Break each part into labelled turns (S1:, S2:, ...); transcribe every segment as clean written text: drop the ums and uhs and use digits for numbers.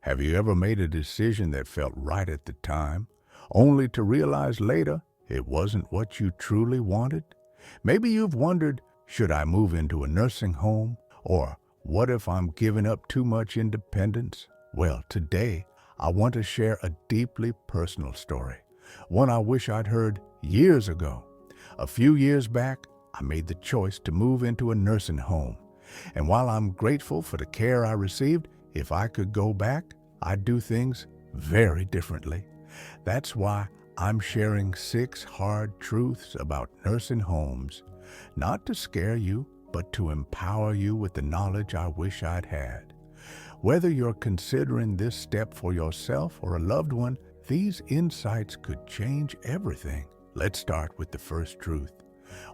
S1: Have you ever made a decision that felt right at the time, only to realize later it wasn't what you truly wanted? Maybe you've wondered, should I move into a nursing home? Or what if I'm giving up too much independence? Well, today I want to share a deeply personal story, one I wish I'd heard years ago. A few years back, I made the choice to move into a nursing home. And while I'm grateful for the care I received, if I could go back, I'd do things very differently. That's why I'm sharing 6 hard truths about nursing homes, not to scare you, but to empower you with the knowledge I wish I'd had. Whether you're considering this step for yourself or a loved one, these insights could change everything. Let's start with the first truth,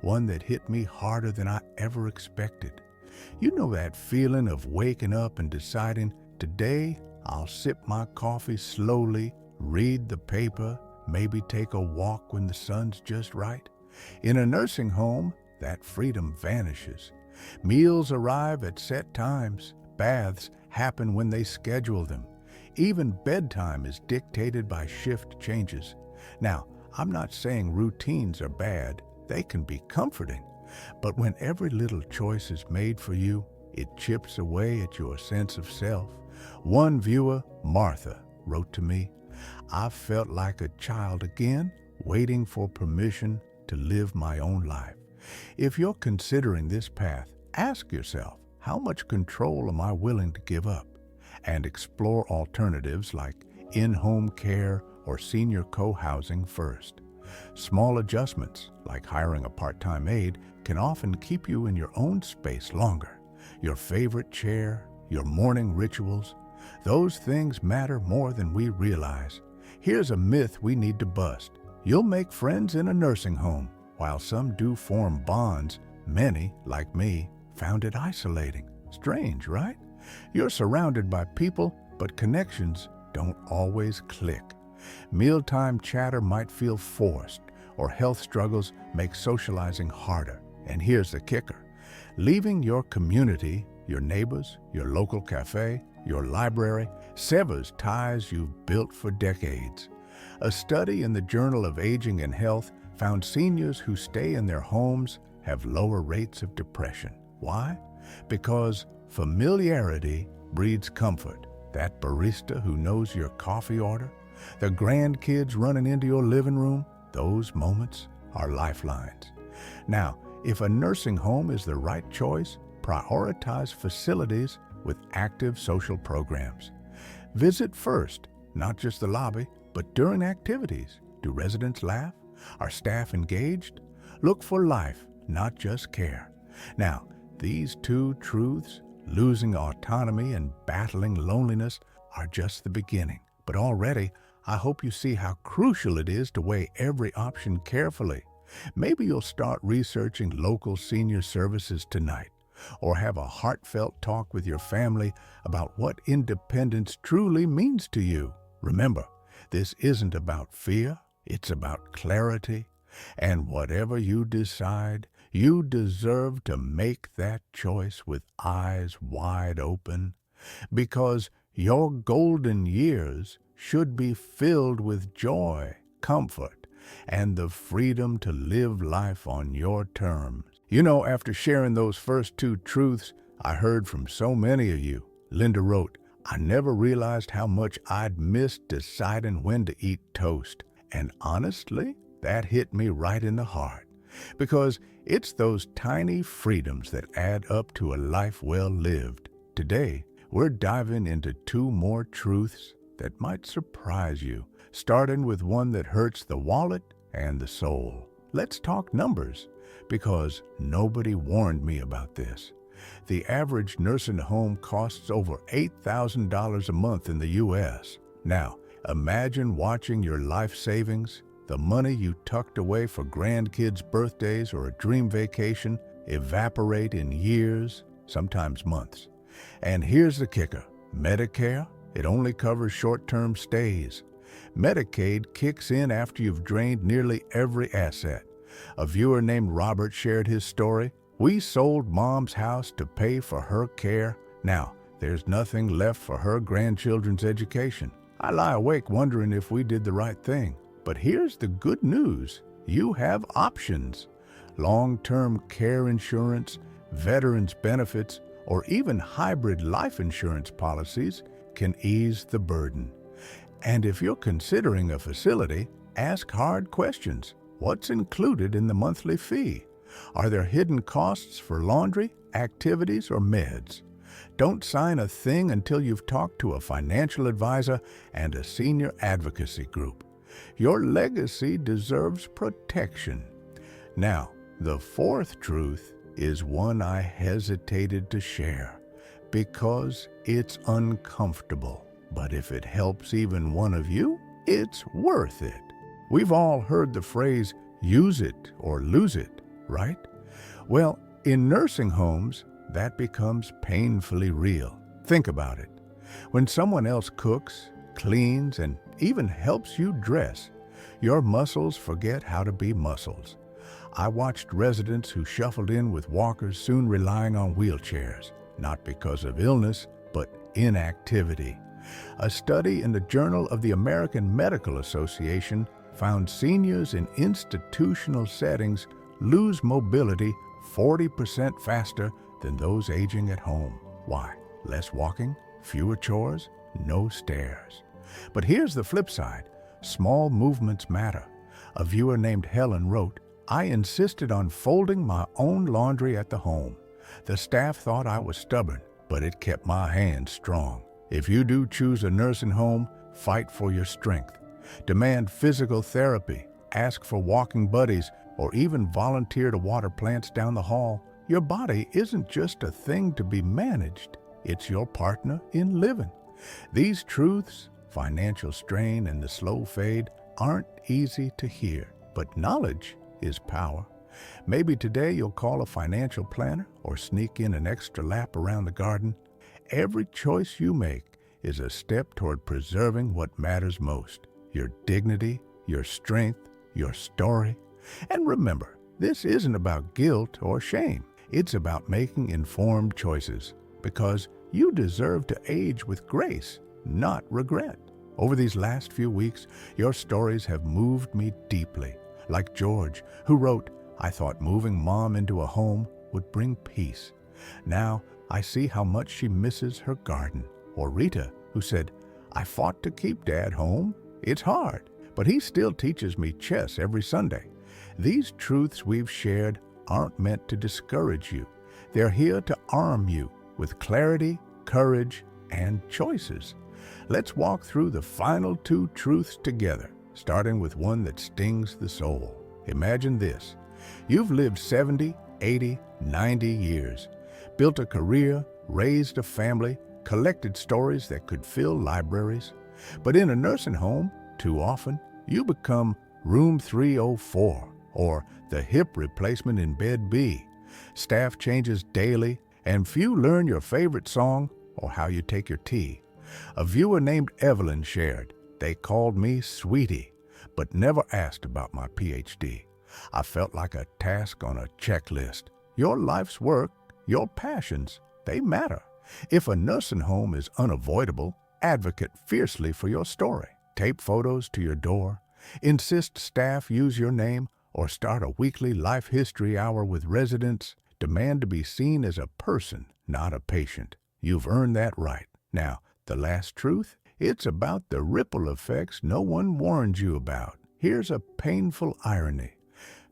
S1: one that hit me harder than I ever expected. You know that feeling of waking up and deciding, today I'll sip my coffee slowly, read the paper, maybe take a walk when the sun's just right? In a nursing home, that freedom vanishes. Meals arrive at set times. Baths happen when they schedule them. Even bedtime is dictated by shift changes. Now, I'm not saying routines are bad. They can be comforting. But when every little choice is made for you, it chips away at your sense of self. One viewer, Martha, wrote to me, "I felt like a child again, waiting for permission to live my own life." If you're considering this path, ask yourself, how much control am I willing to give up? And explore alternatives like in-home care or senior co-housing first. Small adjustments, like hiring a part-time aide, can often keep you in your own space longer. Your favorite chair, your morning rituals, those things matter more than we realize. Here's a myth we need to bust. You'll make friends in a nursing home. While some do form bonds, many, like me, found it isolating. Strange, right? You're surrounded by people, but connections don't always click. Mealtime chatter might feel forced, or health struggles make socializing harder. And here's the kicker. Leaving your community, your neighbors, your local cafe, your library, severs ties you've built for decades. A study in the Journal of Aging and Health found seniors who stay in their homes have lower rates of depression. Why? Because familiarity breeds comfort. That barista who knows your coffee order, the grandkids running into your living room, those moments are lifelines. Now, if a nursing home is the right choice, prioritize facilities with active social programs. Visit first, not just the lobby, but during activities. Do residents laugh? Are staff engaged? Look for life, not just care. Now, these 2 truths, losing autonomy and battling loneliness, are just the beginning. But already, I hope you see how crucial it is to weigh every option carefully. Maybe you'll start researching local senior services tonight, or have a heartfelt talk with your family about what independence truly means to you. Remember, this isn't about fear, it's about clarity. And whatever you decide, you deserve to make that choice with eyes wide open, because your golden years should be filled with joy, comfort, and the freedom to live life on your terms. You know, after sharing those first 2 truths I heard from so many of you, Linda wrote, "I never realized how much I'd missed deciding when to eat toast." And honestly, that hit me right in the heart, because it's those tiny freedoms that add up to a life well lived. Today, we're diving into 2 more truths that might surprise you, starting with one that hurts the wallet and the soul. Let's talk numbers, because nobody warned me about this. The average nursing home costs over $8,000 a month in the U.S. Now, imagine watching your life savings, the money you tucked away for grandkids' birthdays or a dream vacation, evaporate in years, sometimes months. And here's the kicker. Medicare, it only covers short-term stays. Medicaid kicks in after you've drained nearly every asset. A viewer named Robert shared his story. "We sold Mom's house to pay for her care. Now, there's nothing left for her grandchildren's education. I lie awake wondering if we did the right thing. But here's the good news. You have options. Long-term care insurance, veterans benefits, or even hybrid life insurance policies can ease the burden. And if you're considering a facility, ask hard questions. What's included in the monthly fee? Are there hidden costs for laundry, activities, or meds? Don't sign a thing until you've talked to a financial advisor and a senior advocacy group. Your legacy deserves protection. Now, the fourth truth is one I hesitated to share because it's uncomfortable. But if it helps even one of you, it's worth it. We've all heard the phrase, use it or lose it, right? Well, in nursing homes, that becomes painfully real. Think about it. When someone else cooks, cleans, and even helps you dress, your muscles forget how to be muscles. I watched residents who shuffled in with walkers soon relying on wheelchairs, not because of illness, but inactivity. A study in the Journal of the American Medical Association found seniors in institutional settings lose mobility 40% faster than those aging at home. Why? Less walking, fewer chores, no stairs. But here's the flip side. Small movements matter. A viewer named Helen wrote, I insisted on folding my own laundry at the home. The staff thought I was stubborn, but it kept my hands strong. If you do choose a nursing home, fight for your strength. Demand physical therapy, ask for walking buddies, or even volunteer to water plants down the hall. Your body isn't just a thing to be managed. It's your partner in living. These truths, financial strain and the slow fade, aren't easy to hear, but knowledge is power. Maybe today you'll call a financial planner or sneak in an extra lap around the garden. Every choice you make is a step toward preserving what matters most: your dignity, your strength, your story. And remember, this isn't about guilt or shame. It's about making informed choices, because you deserve to age with grace, not regret. Over these last few weeks, your stories have moved me deeply. Like George, who wrote, I thought moving Mom into a home would bring peace. Now I see how much she misses her garden. Or Rita, who said, I fought to keep Dad home. It's hard, but he still teaches me chess every Sunday. These truths we've shared aren't meant to discourage you. They're here to arm you with clarity, courage, and choices. Let's walk through the final two truths together, starting with one that stings the soul. Imagine this. You've lived 70, 80, 90 years, built a career, raised a family, collected stories that could fill libraries. But in a nursing home, too often, you become room 304 or the hip replacement in bed B. Staff changes daily, and few learn your favorite song or how you take your tea. A viewer named Evelyn shared, they called me Sweetie, but never asked about my PhD. I felt like a task on a checklist. Your life's work, your passions, they matter. If a nursing home is unavoidable, advocate fiercely for your story. Tape photos to your door, insist staff use your name, or start a weekly life history hour with residents. Demand to be seen as a person, not a patient. You've earned that right. Now, the last truth? It's about the ripple effects no one warned you about. Here's a painful irony.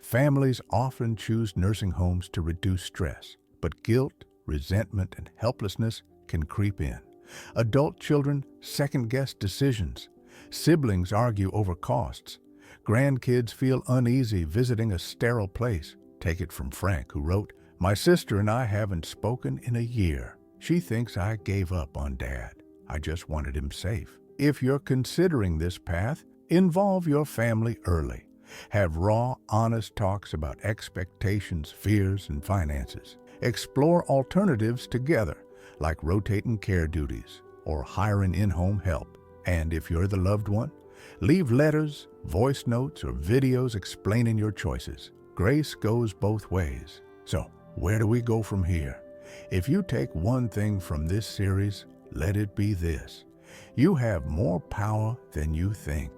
S1: Families often choose nursing homes to reduce stress, but guilt, resentment, and helplessness can creep in. Adult children second-guess decisions. Siblings argue over costs. Grandkids feel uneasy visiting a sterile place. Take it from Frank, who wrote, My sister and I haven't spoken in a year. She thinks I gave up on Dad. I just wanted him safe. If you're considering this path, involve your family early. Have raw, honest talks about expectations, fears, and finances. Explore alternatives together, like rotating care duties or hiring in-home help. And if you're the loved one, leave letters, voice notes, or videos explaining your choices. Grace goes both ways. So, where do we go from here? If you take one thing from this series, let it be this: you have more power than you think.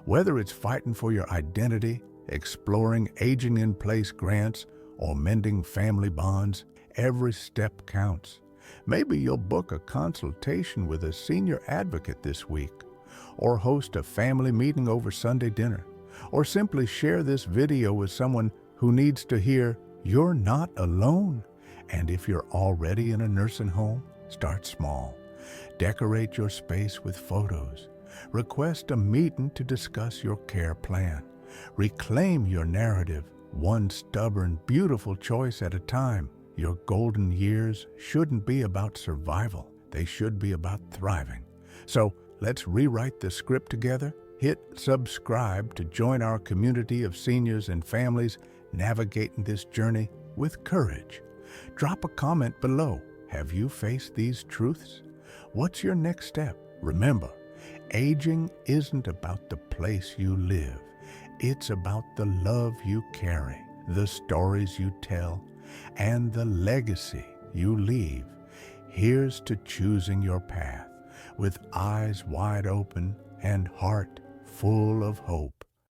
S1: Whether it's fighting for your identity, exploring aging-in-place grants, or mending family bonds, every step counts. Maybe you'll book a consultation with a senior advocate this week, or host a family meeting over Sunday dinner, or simply share this video with someone who needs to hear you're not alone. And if you're already in a nursing home, start small. Decorate your space with photos. Request a meeting to discuss your care plan. Reclaim your narrative, one stubborn, beautiful choice at a time. Your golden years shouldn't be about survival. They should be about thriving. So let's rewrite the script together. Hit subscribe to join our community of seniors and families navigating this journey with courage. Drop a comment below. Have you faced these truths? What's your next step? Remember, aging isn't about the place you live. It's about the love you carry, the stories you tell, and the legacy you leave. Here's to choosing your path with eyes wide open and heart full of hope.